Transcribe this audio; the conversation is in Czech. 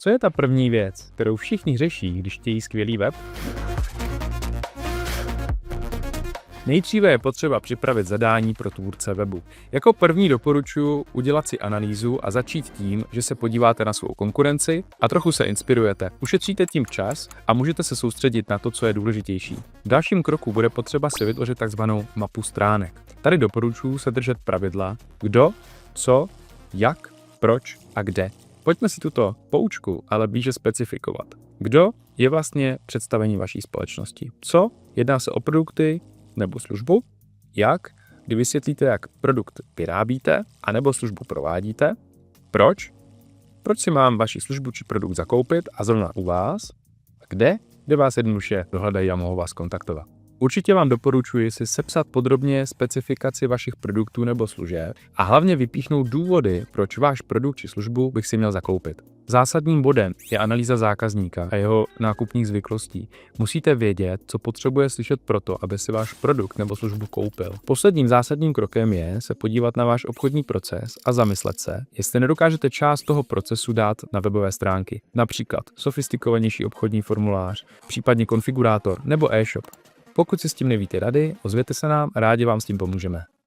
Co je ta první věc, kterou všichni řeší, když chtějí skvělý web? Nejdříve je potřeba připravit zadání pro tvůrce webu. Jako první doporučuji udělat si analýzu a začít tím, že se podíváte na svou konkurenci a trochu se inspirujete. Ušetříte tím čas a můžete se soustředit na to, co je důležitější. V dalším kroku bude potřeba si vytvořit takzvanou mapu stránek. Tady doporučuji se držet pravidla kdo, co, jak, proč a kde. Pojďme si tuto poučku ale blíže specifikovat. Kdo je vlastně představení vaší společnosti? Co? Jedná se o produkty nebo službu? Jak? Kdy vysvětlíte, jak produkt vyrábíte anebo službu provádíte? Proč? Proč si mám vaši službu či produkt zakoupit a zrovna u vás? A kde? Kde vás jednoduše dohledají a mohou vás kontaktovat. Určitě vám doporučuji si sepsat podrobně specifikaci vašich produktů nebo služeb a hlavně vypíchnout důvody, proč váš produkt či službu bych si měl zakoupit. Zásadním bodem je analýza zákazníka a jeho nákupních zvyklostí. Musíte vědět, co potřebuje slyšet proto, aby si váš produkt nebo službu koupil. Posledním zásadním krokem je se podívat na váš obchodní proces a zamyslet se, jestli nedokážete část toho procesu dát na webové stránky. Například sofistikovanější obchodní formulář, případně konfigurátor nebo e-shop. Pokud si s tím nevíte rady, ozvěte se nám, rádi vám s tím pomůžeme.